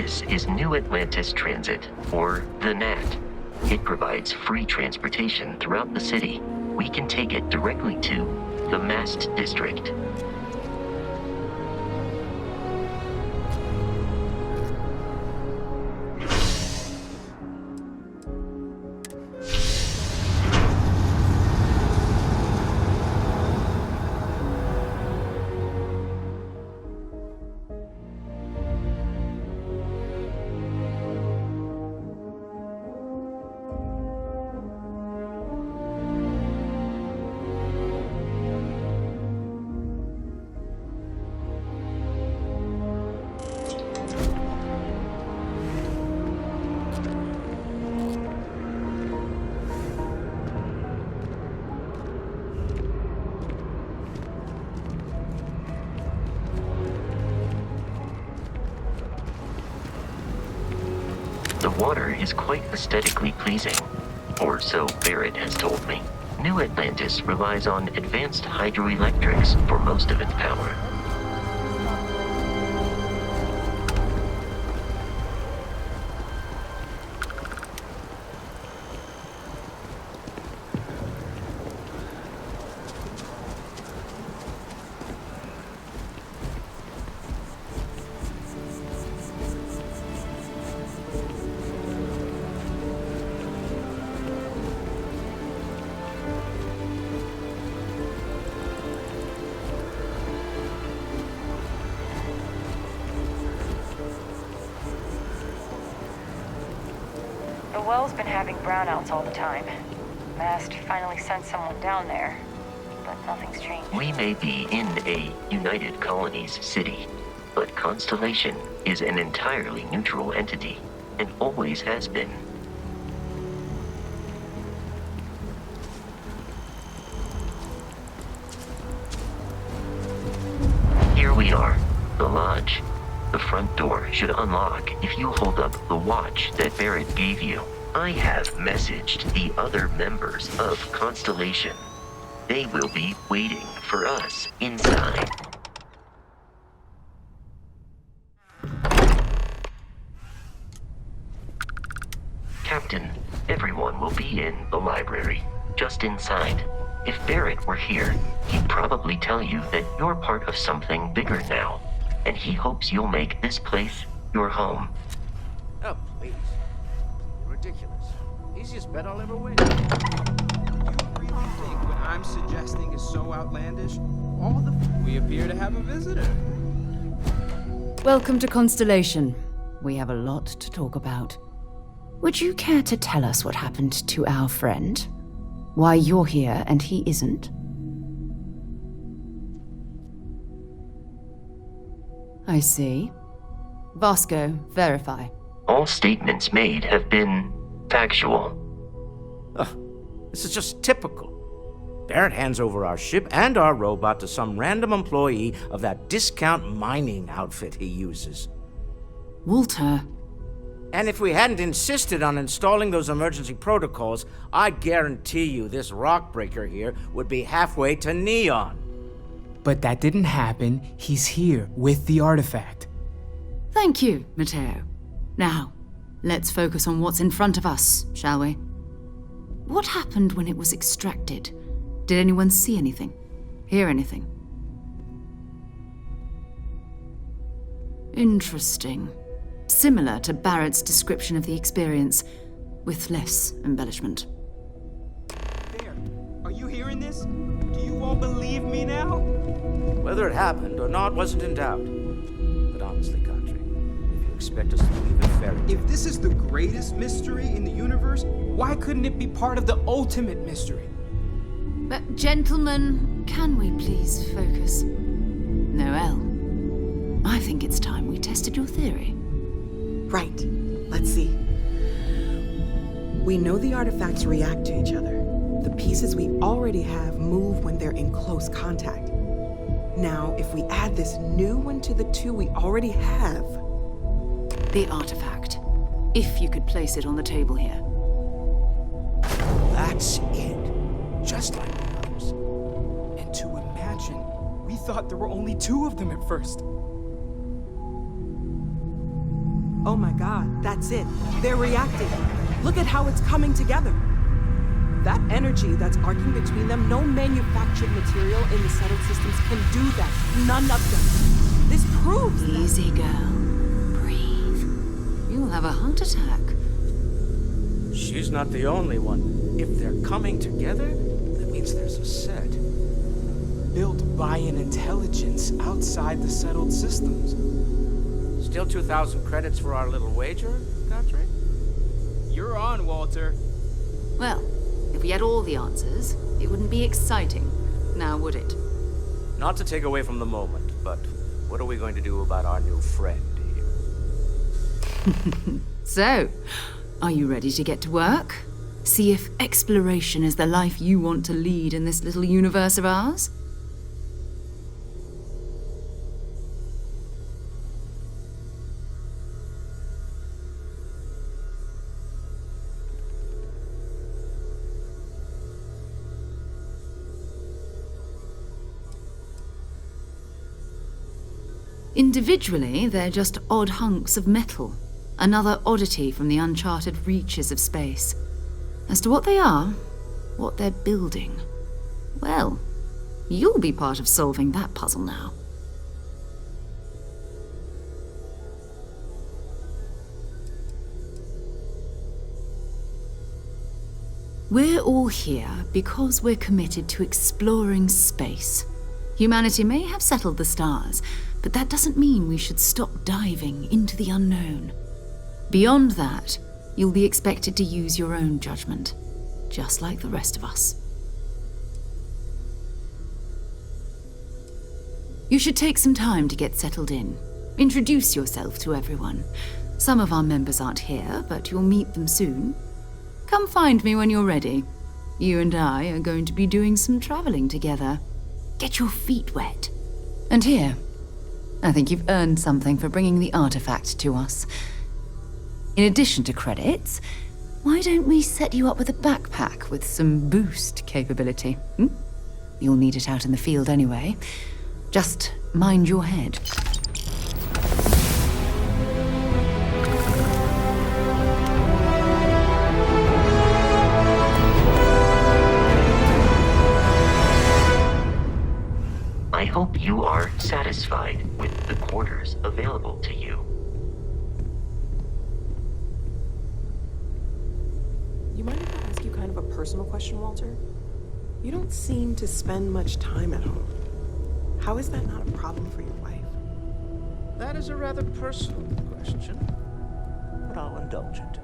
This is New Atlantis Transit, or the NAT. It provides free transportation throughout the city. We can take it directly to the Mast District. The water is quite aesthetically pleasing, or so Barrett has told me. New Atlantis relies on advanced hydroelectrics for most of its power. The well's been having brownouts all the time. Mast finally sent someone down there, but nothing's changed. We may be in a United Colonies city, but Constellation is an entirely neutral entity, and always has been. Here we are, the lodge. The front door should unlock if you hold up the watch that Barrett gave you. I have messaged the other members of Constellation. They will be waiting for us inside. Captain, everyone will be in the library, just inside. If Barrett were here, he'd probably tell you that you're part of something bigger now, and he hopes you'll make this place your home. Oh, please. You're ridiculous. Easiest bet I'll ever win. You really think what I'm suggesting is so outlandish? We appear to have a visitor. Welcome to Constellation. We have a lot to talk about. Would you care to tell us what happened to our friend? Why you're here and he isn't? I see. Vasco, verify. All statements made have been factual. This is just typical. Barrett hands over our ship and our robot to some random employee of that discount mining outfit he uses. Walter. And if we hadn't insisted on installing those emergency protocols, I guarantee you this rock breaker here would be halfway to Neon. But that didn't happen. He's here with the artifact. Thank you, Matteo. Now, let's focus on what's in front of us, shall we? What happened when it was extracted? Did anyone see anything? Hear anything? Interesting. Similar to Barrett's description of the experience, with less embellishment. There. Are you hearing this? Do you all believe me now? Whether it happened or not wasn't in doubt. But honestly, Country, if you expect us to believe in fairy tales... If this is the greatest mystery in the universe, why couldn't it be part of the ultimate mystery? But gentlemen, can we please focus? Noel, I think it's time we tested your theory. Right. Let's see. We know the artifacts react to each other. The pieces we already have move when they're in close contact. Now, if we add this new one to the two we already have... The artifact. If you could place it on the table here. That's it. Just like the others. And to imagine, we thought there were only two of them at first. Oh my god, that's it. They're reacting. Look at how it's coming together. That energy that's arcing between them, no manufactured material in the settled systems can do that. None of them. This proves that... Easy, girl. Breathe. You'll have a heart attack. She's not the only one. If they're coming together, that means there's a set. Built by an intelligence outside the settled systems. Still 2,000 credits for our little wager, Country? You're on, Walter. Well, if we had all the answers, it wouldn't be exciting. Now, would it? Not to take away from the moment, but what are we going to do about our new friend here? So, are you ready to get to work? See if exploration is the life you want to lead in this little universe of ours? Individually, they're just odd hunks of metal. Another oddity from the uncharted reaches of space. As to what they are, what they're building, well, you'll be part of solving that puzzle now. We're all here because we're committed to exploring space. Humanity may have settled the stars, but that doesn't mean we should stop diving into the unknown. Beyond that, you'll be expected to use your own judgment, just like the rest of us. You should take some time to get settled in. Introduce yourself to everyone. Some of our members aren't here, but you'll meet them soon. Come find me when you're ready. You and I are going to be doing some traveling together. Get your feet wet. And here, I think you've earned something for bringing the artifact to us. In addition to credits, why don't we set you up with a backpack with some boost capability? You'll need it out in the field anyway. Just mind your head. I hope you are satisfied with the quarters available to you. You mind if I ask you kind of a personal question, Walter? You don't seem to spend much time at home. How is that not a problem for your wife? That is a rather personal question, but I'll indulge it.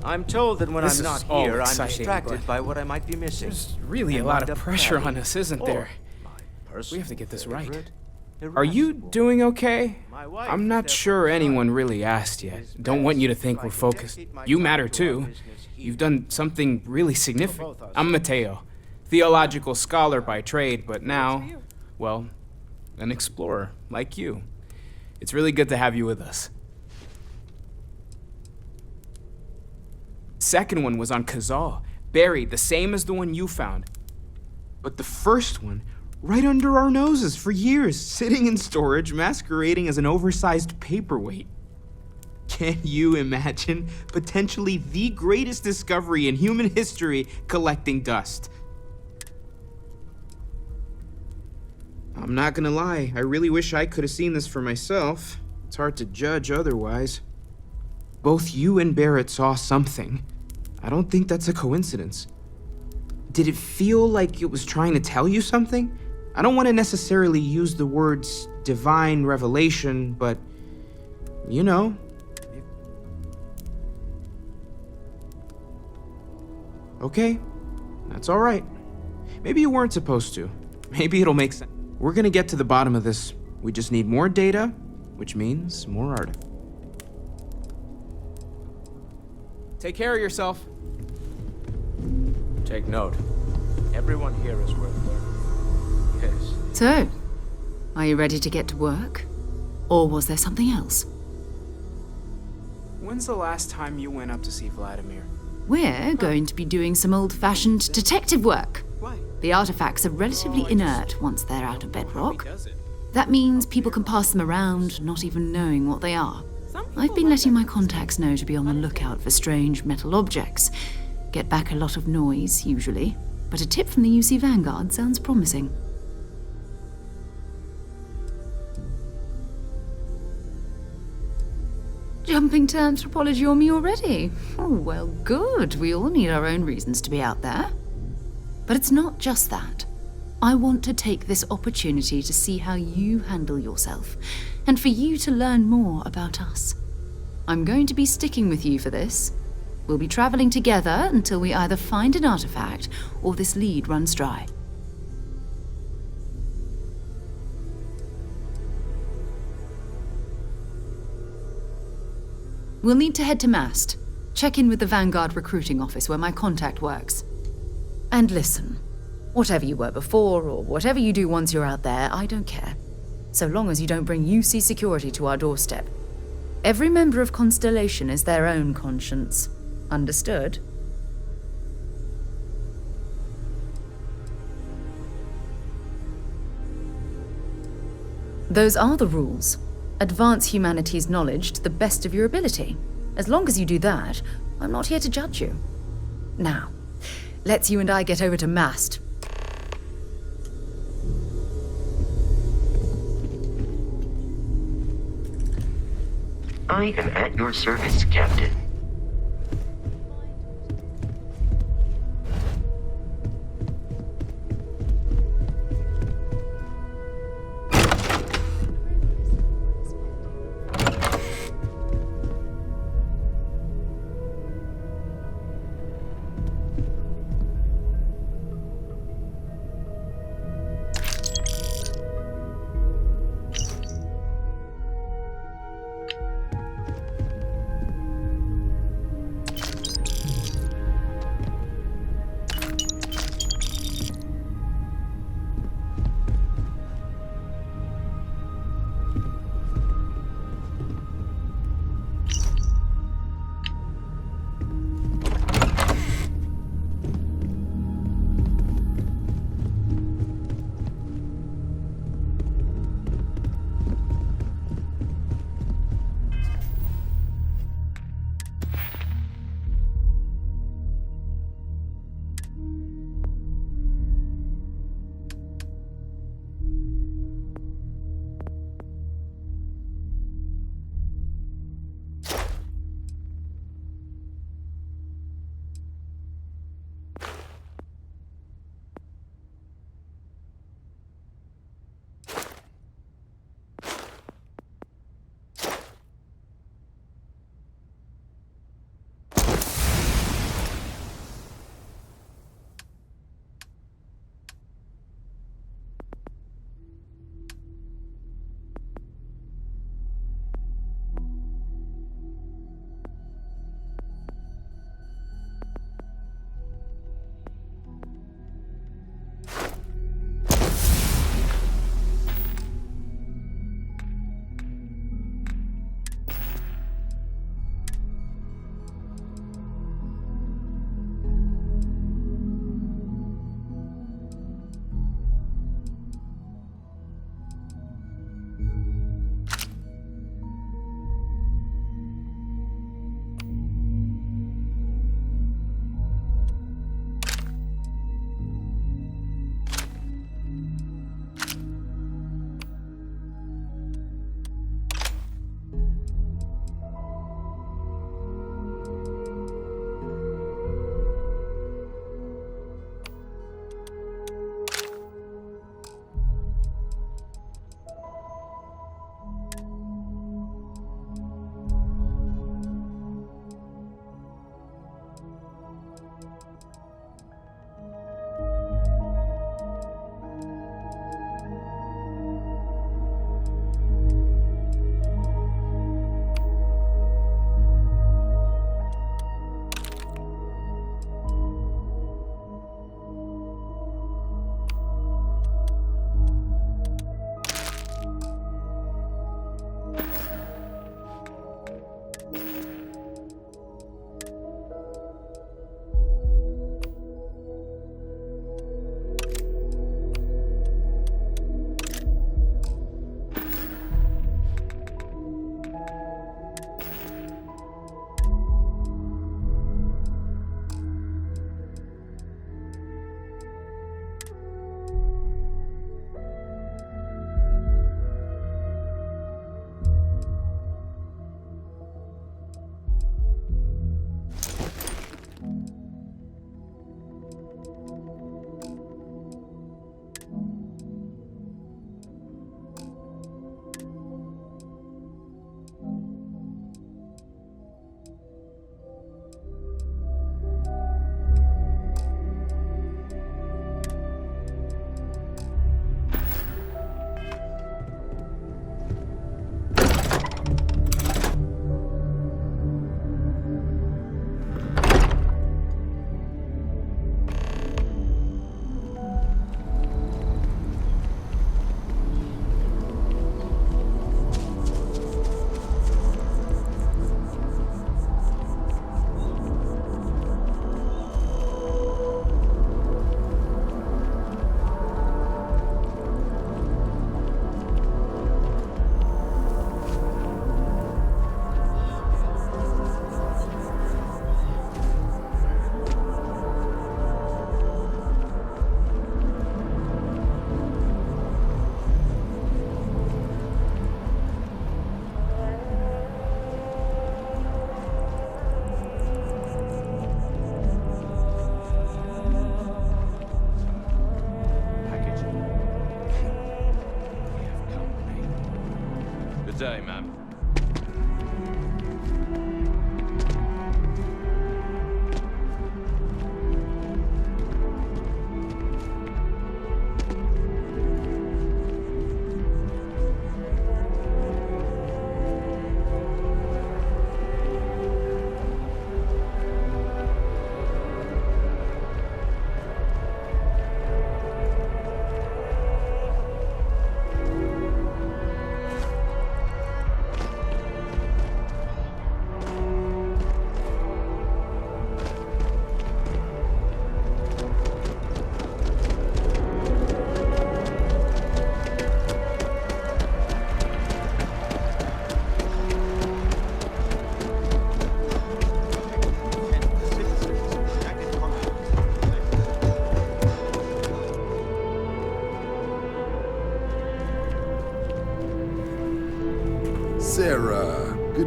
I'm told that when This I'm is not all here, I'm exciting, distracted but by what I might be missing. There's really a And lot wind of up pressure grabbing on us, isn't or there? my We personal have to get this right. favorite, Are you irascible. doing okay? My wife I'm not is sure definitely anyone fine. really asked yet. It's Don't want you to best think if we're I can focused. dedicate my You time matter to our too. business here. You've done something really significant. both of us. I'm Mateo, theological scholar by trade, but now, well, an explorer like you. It's really good to have you with us. Second one was on Kazal, buried, the same as the one you found. But the first one, right under our noses for years, sitting in storage, masquerading as an oversized paperweight. Can you imagine potentially the greatest discovery in human history collecting dust? I'm not gonna lie, I really wish I could have seen this for myself. It's hard to judge otherwise. Both you and Barrett saw something. I don't think that's a coincidence. Did it feel like it was trying to tell you something? I don't want to necessarily use the words divine revelation, but you know. Okay, that's all right. Maybe you weren't supposed to. Maybe it'll make sense. We're gonna get to the bottom of this. We just need more data, which means more art. Take care of yourself. Take note. Everyone here is worth learning. Yes. So, are you ready to get to work? Or was there something else? When's the last time you went up to see Vladimir? We're going to be doing some old-fashioned detective work. Why? The artifacts are relatively inert once they're out of bedrock. That means people can pass them around, not even knowing what they are. Some I've been letting my contacts know to be on the lookout for strange metal objects. Get back a lot of noise, usually, but a tip from the UC Vanguard sounds promising. Jumping to anthropology on me already? Oh, well, good. We all need our own reasons to be out there. But it's not just that. I want to take this opportunity to see how you handle yourself, and for you to learn more about us. I'm going to be sticking with you for this. We'll be traveling together until we either find an artifact or this lead runs dry. We'll need to head to Mast. Check in with the Vanguard recruiting office where my contact works. And listen, whatever you were before or whatever you do once you're out there, I don't care. So long as you don't bring UC security to our doorstep. Every member of Constellation is their own conscience. Understood? Those are the rules. Advance humanity's knowledge to the best of your ability. As long as you do that, I'm not here to judge you. Now, let's you and I get over to Mast. I am at your service, Captain.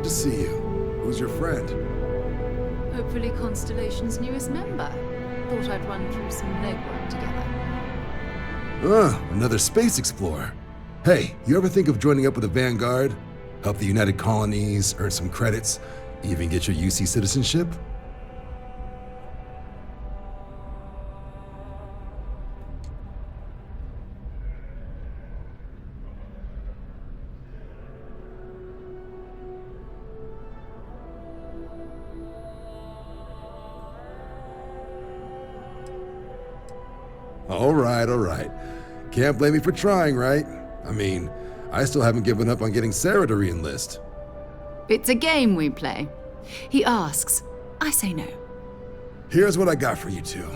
Good to see you. Who's your friend? Hopefully Constellation's newest member. Thought I'd run through some legwork together. Another space explorer. Hey, you ever think of joining up with the Vanguard? Help the United Colonies, earn some credits, even get your UC citizenship? All right. Can't blame me for trying, right? I mean, I still haven't given up on getting Sarah to re-enlist. It's a game we play. He asks, I say no. Here's what I got for you two.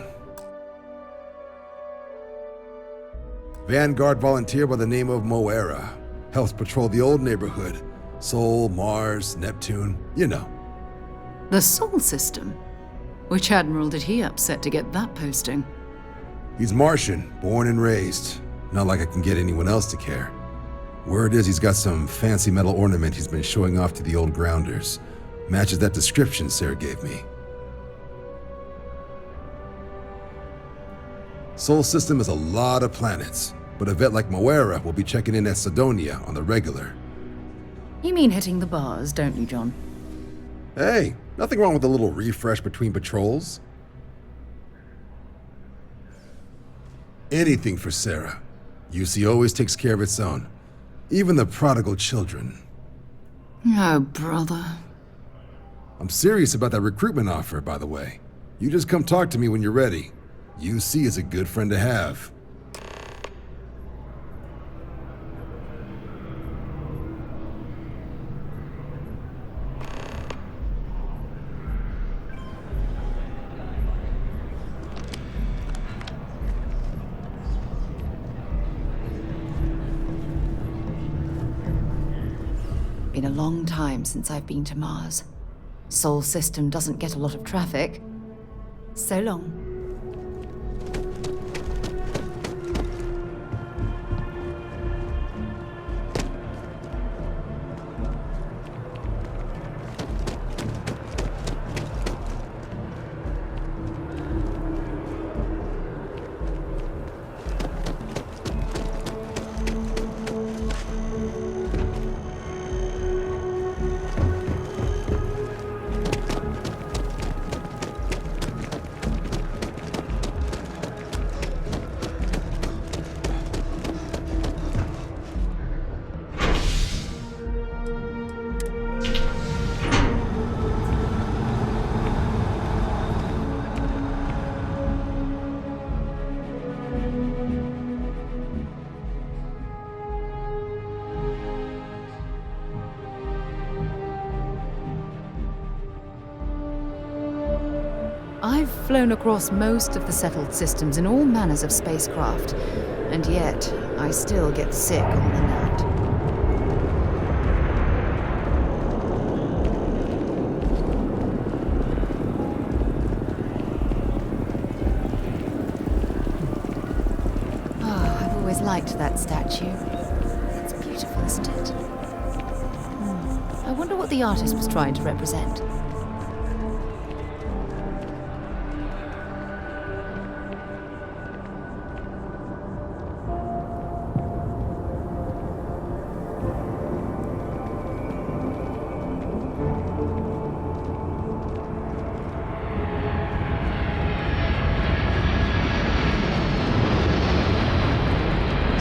Vanguard volunteer by the name of Moera. Helps patrol the old neighborhood. Sol, Mars, Neptune, you know. The Sol system? Which admiral did he upset to get that posting? He's Martian, born and raised. Not like I can get anyone else to care. Word is he's got some fancy metal ornament he's been showing off to the old grounders. Matches that description Sarah gave me. Sol system is a lot of planets, but a vet like Moera will be checking in at Sidonia on the regular. You mean hitting the bars, don't you, John? Hey, nothing wrong with a little refresh between patrols. Anything for Sarah. UC always takes care of its own. Even the prodigal children. Oh, brother. I'm serious about that recruitment offer, by the way. You just come talk to me when you're ready. UC is a good friend to have. Been a long time since I've been to Mars. Sol system doesn't get a lot of traffic. So long. I've flown across most of the settled systems in all manners of spacecraft, and yet I still get sick on the land. Oh, I've always liked that statue. It's beautiful, isn't it? I wonder what the artist was trying to represent.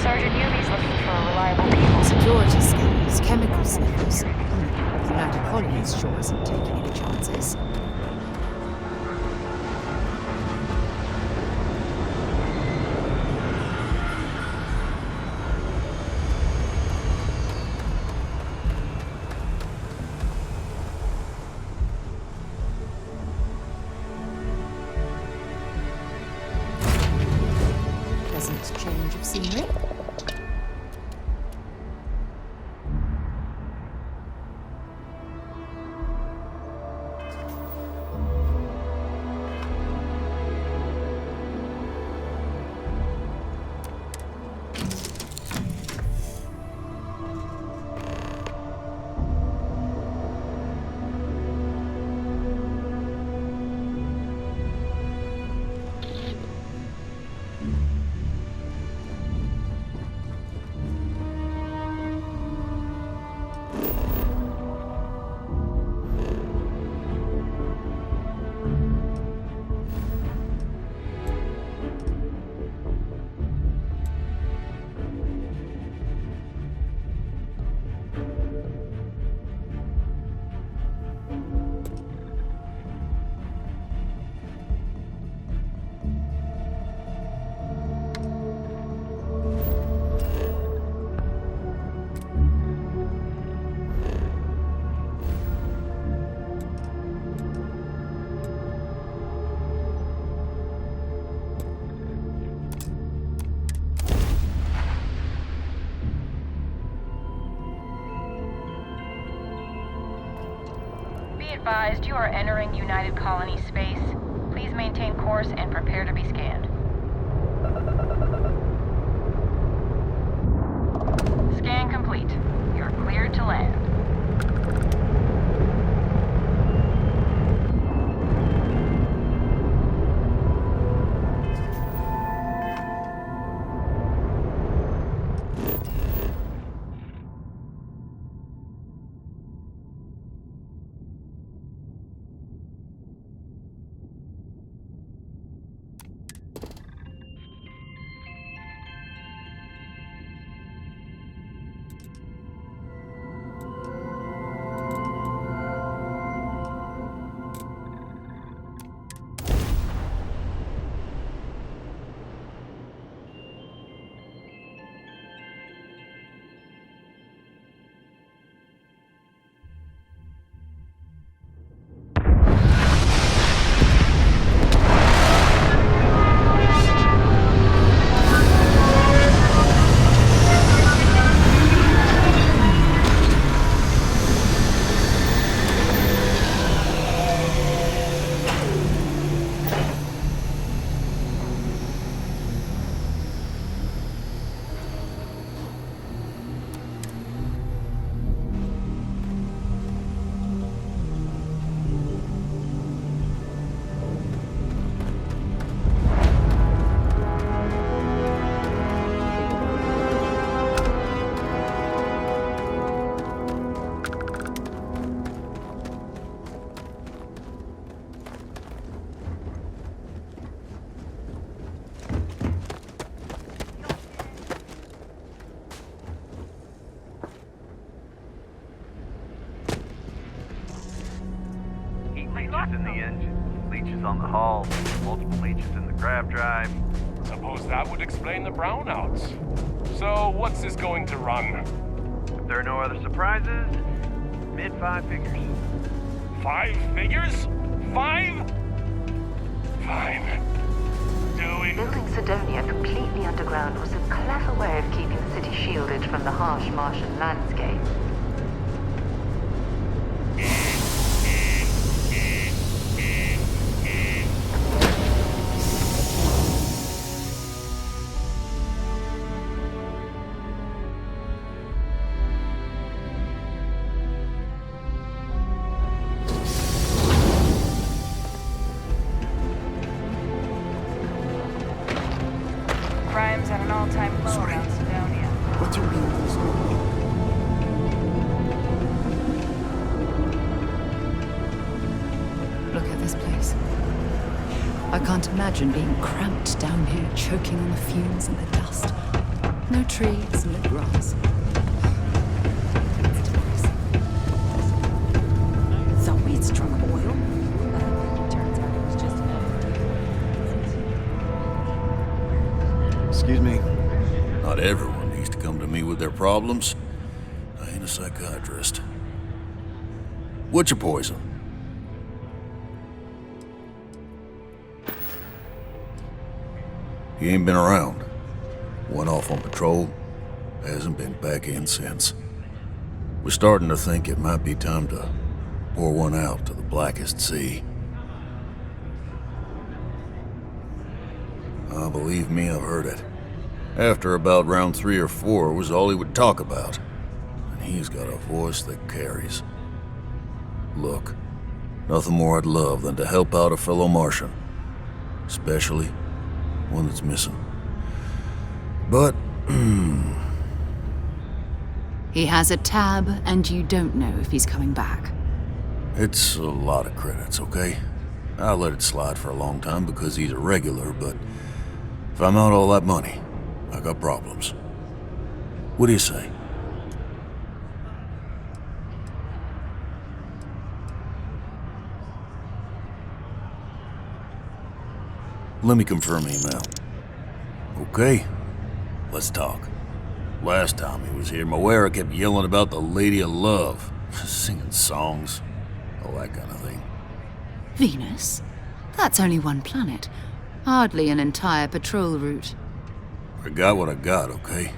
Sergeant Yumi's looking for a reliable people. Security scanners, chemical sniffers. The United Colonies sure isn't taking any chances. Pleasant change of scenery. advised, you are entering United Colony space. Please maintain course and prepare to be scanned. Scan complete. You're cleared to land. Leeches in the engine, leeches on the hull, multiple leeches in the grav drive. Suppose that would explain the brownouts. So, what's this going to run? If there are no other surprises, mid-5 figures. 5 figures? 5? Fine. Building Sidonia completely underground was a clever way of keeping the city shielded from the harsh Martian landscape. Crime's at an all-time low around Sidonia. What's your real Look at this place. I can't imagine being cramped down here, choking on the fumes and the dust. No trees, no grass. It's depressing. So we struck oil. Turns out it was just Excuse me. Not everyone needs to come to me with their problems. I ain't a psychiatrist. What's your poison? He ain't been around. Went off on patrol. Hasn't been back in since. We're starting to think it might be time to pour one out to the blackest sea. Believe me, I've heard it. After about round 3 or 4 was all he would talk about. And he's got a voice that carries. Look, nothing more I'd love than to help out a fellow Martian. Especially one that's missing. But, He has a tab, and you don't know if he's coming back. it's a lot of credits, okay? I let it slide for a long time because he's a regular, but if I'm out all that money, I got problems. What do you say? Let me confirm email. Okay, let's talk. Last time he was here, Moera kept yelling about the Lady of Love, singing songs, all that kind of thing. Venus? That's only one planet. Hardly an entire patrol route. I got what I got, okay?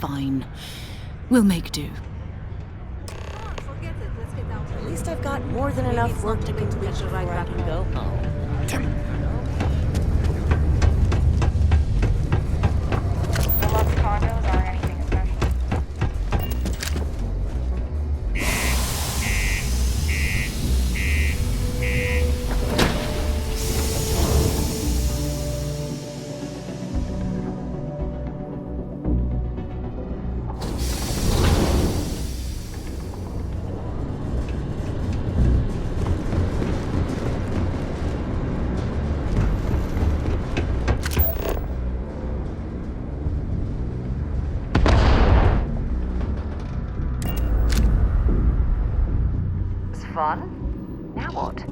Fine. We'll make do. least I've got more than enough work to complete before I can go home. Deluxe condos aren't anything special. It's fun. Now what?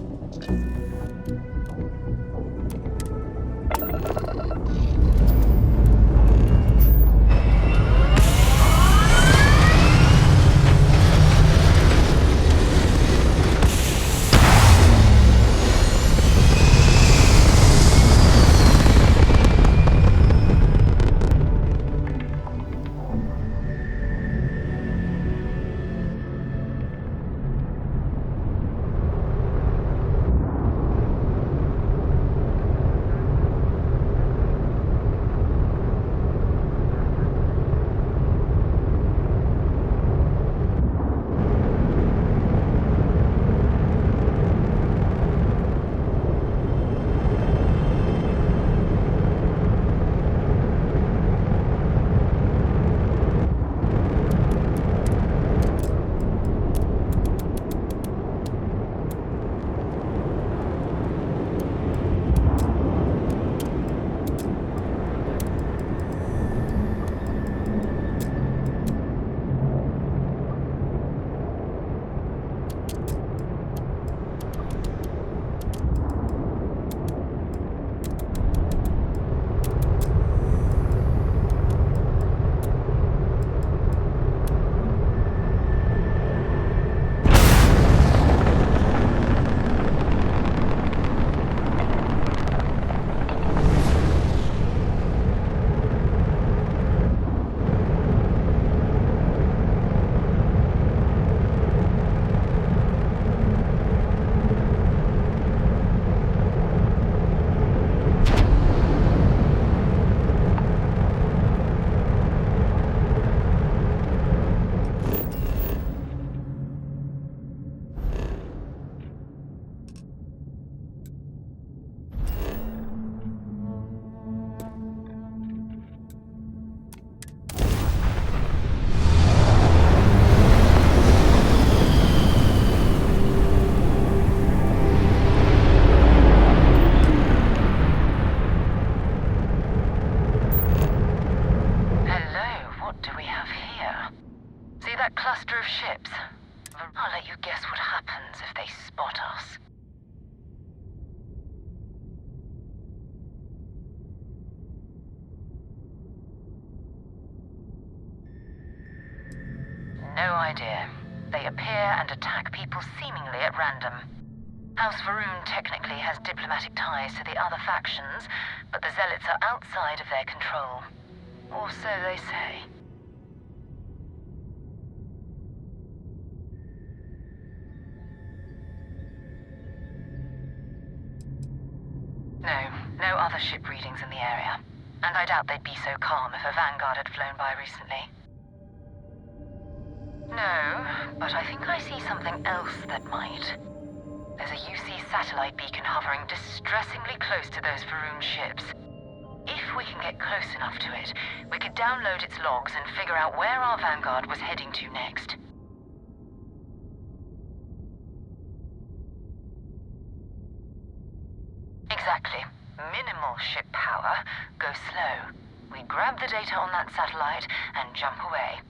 I'll let you guess what happens if they spot us. No idea. They appear and attack people seemingly at random. House Varun technically has diplomatic ties to the other factions, but the Zealots are outside of their control. Or so they say. No other ship readings in the area. And I doubt they'd be so calm if a Vanguard had flown by recently. No, but I think I see something else that might. There's a UC satellite beacon hovering distressingly close to those Varun ships. If we can get close enough to it, we could download its logs and figure out where our Vanguard was heading to next. Exactly. Minimal ship power. Go slow. We grab the data on that satellite and jump away.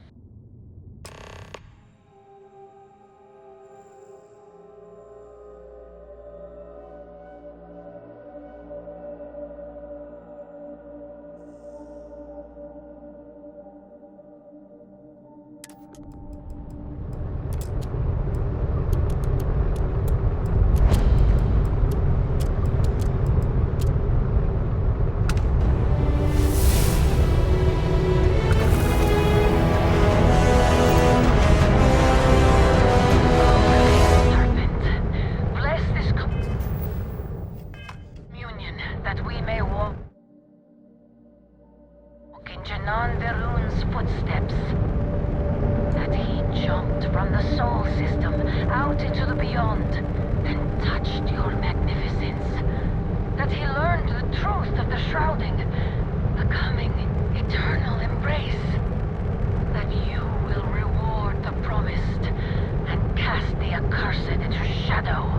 non-Verune's footsteps. That he jumped from the Sol system out into the beyond and touched your magnificence. That he learned the truth of the shrouding, the coming eternal embrace. That you will reward the promised and cast the accursed into shadow.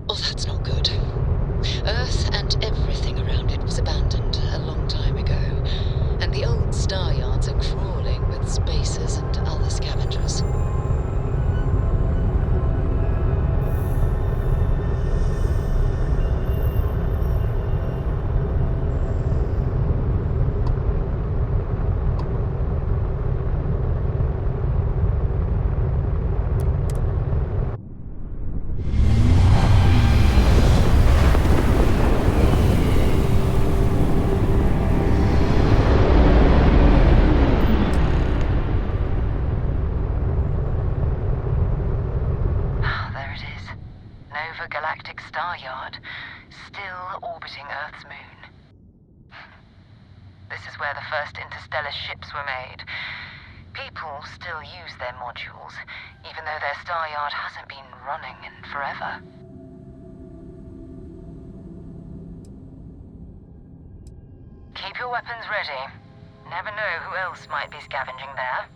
Oh, that's not good. Earth and everything around it was abandoned a long time ago, and the old star yards are crawling with spacers and other scavengers. Ships were made. People still use their modules, even though their star yard hasn't been running in forever. Keep your weapons ready. Never know who else might be scavenging there.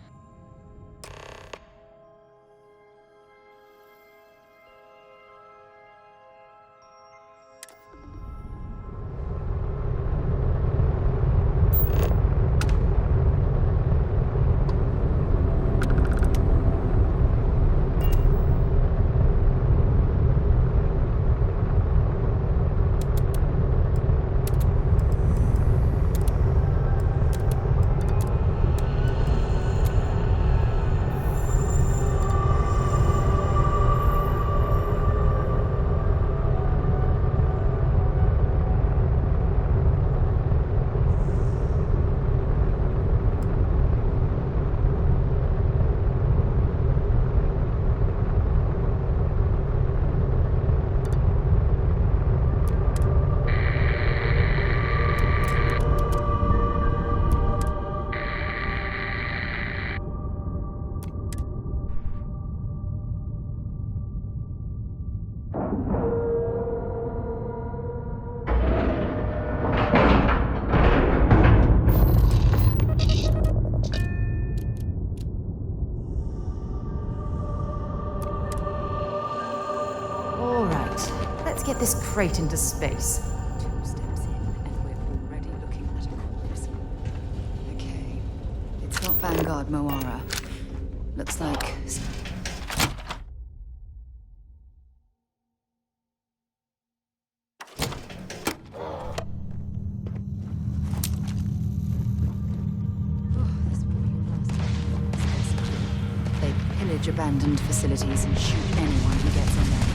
this crate into space? 2 steps in, and we're already looking at a corpse. Okay. It's not Vanguard Moara. Looks like... They pillage abandoned facilities and shoot anyone who gets in there.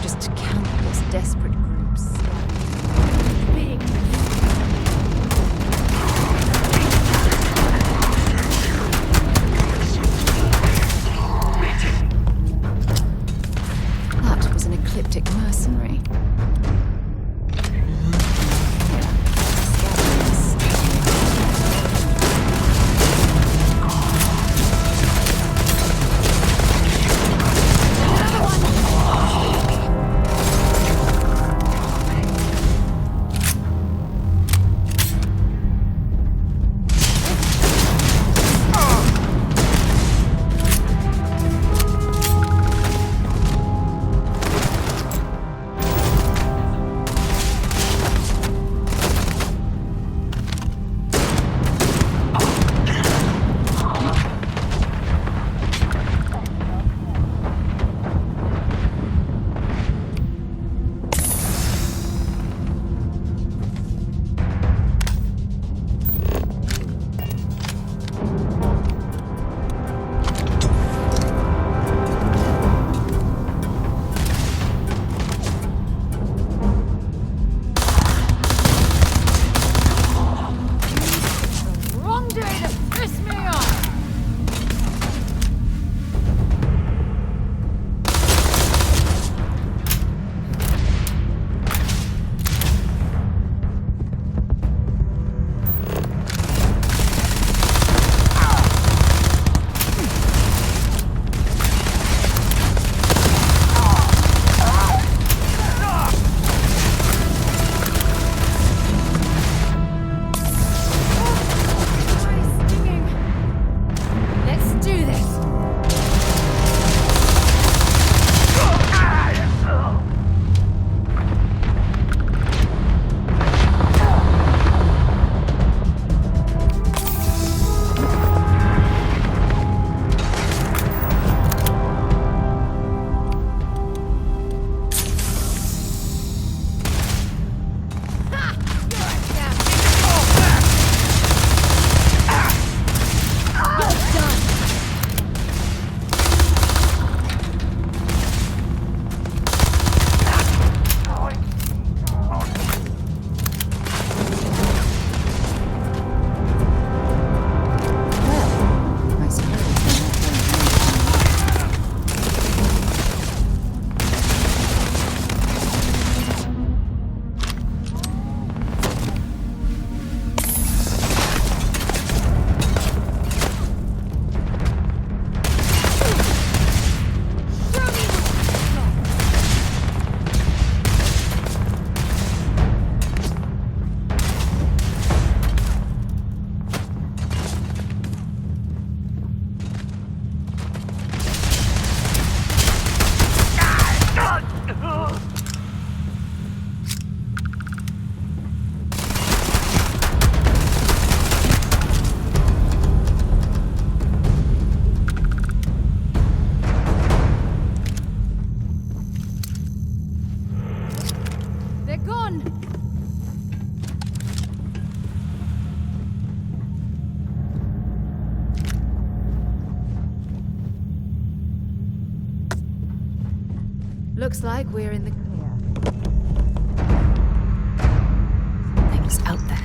Just countless desperate groups. Being that was an ecliptic mercenary. Looks like we're in the clear. Things out there.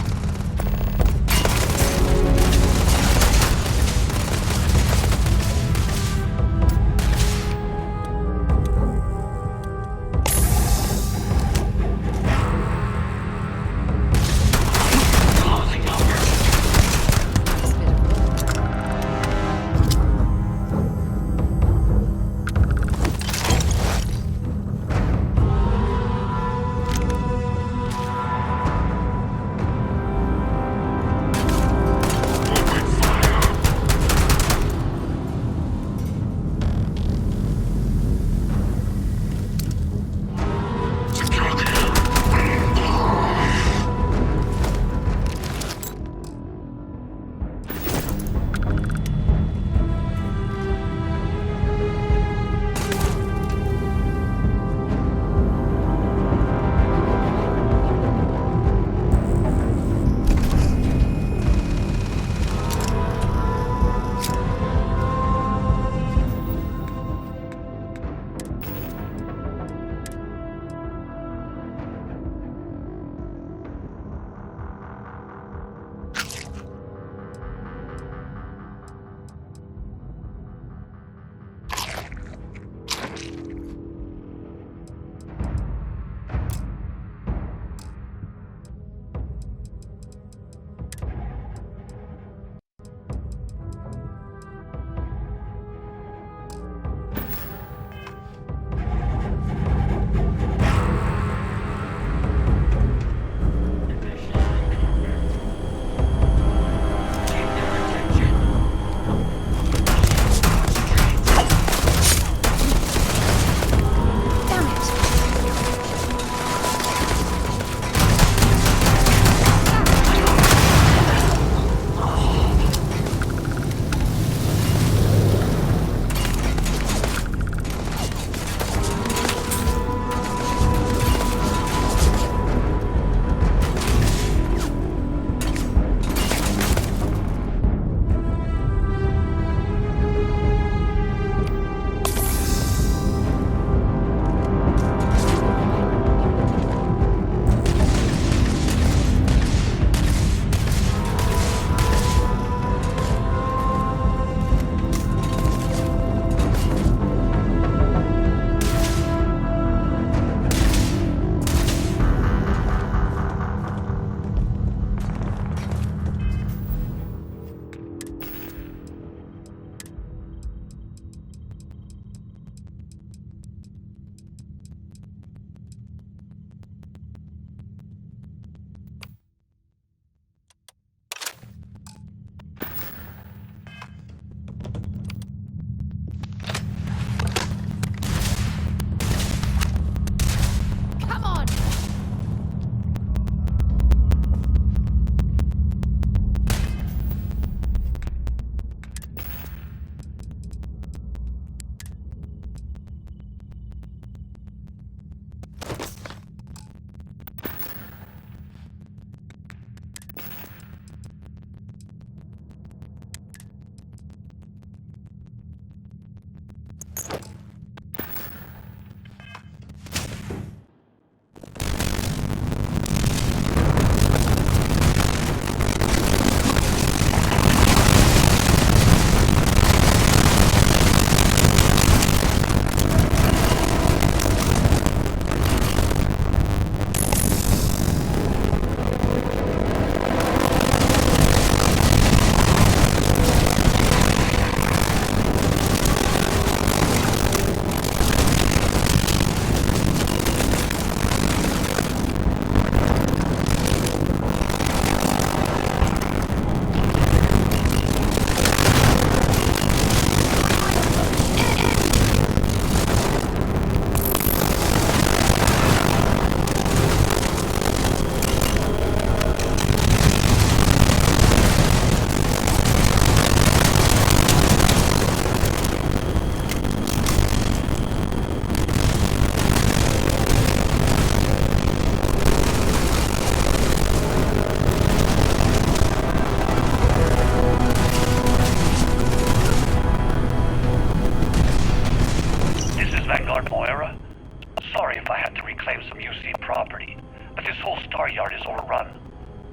reclaim some UC property, but this whole star yard is overrun.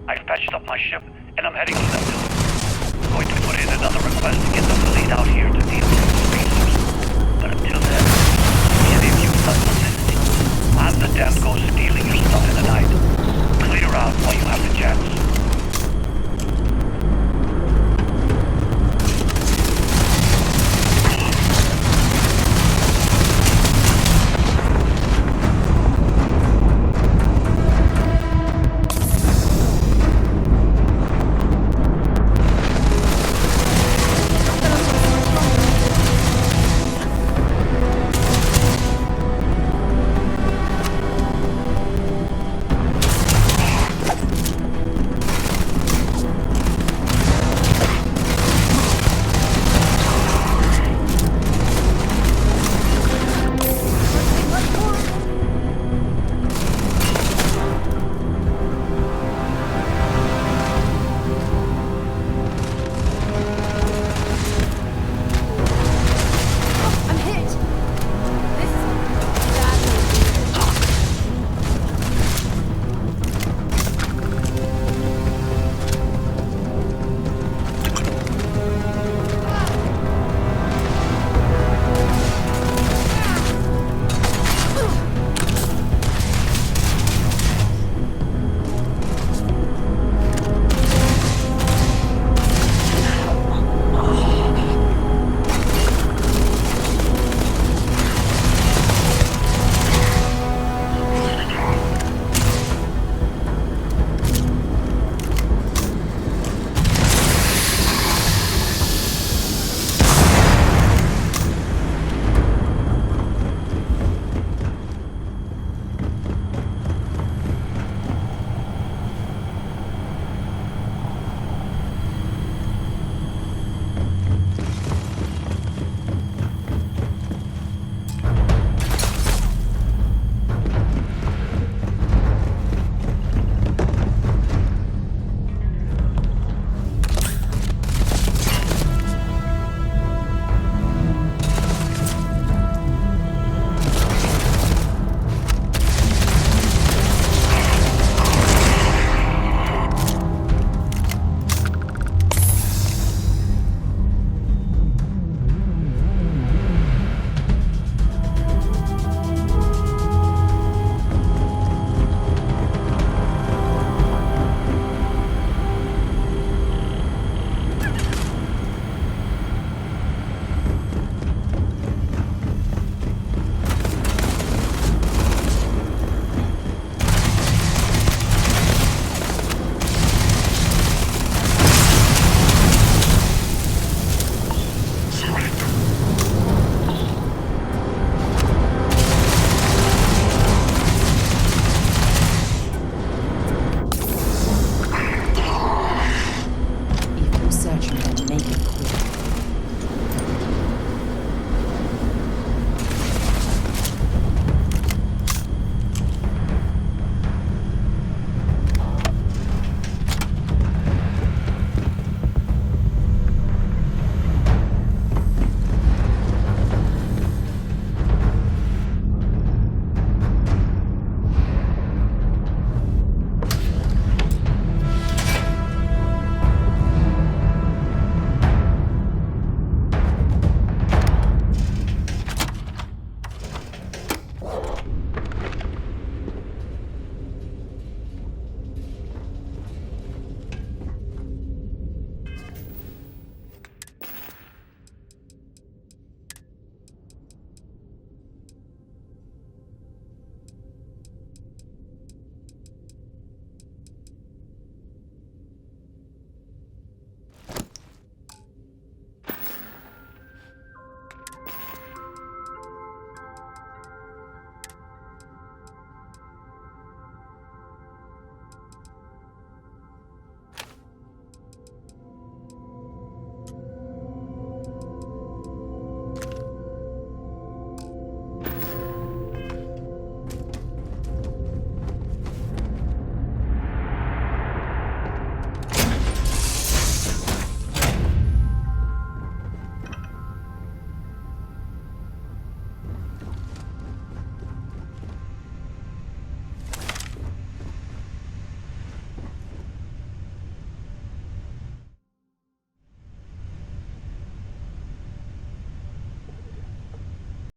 I fetched up my ship, and I'm heading to that building. I'm going to put in another request to get the fleet out here to deal with the spacers. But until then, any of you sons listening, I'm the damn ghost stealing your stuff in the night. Clear out while you have the chance.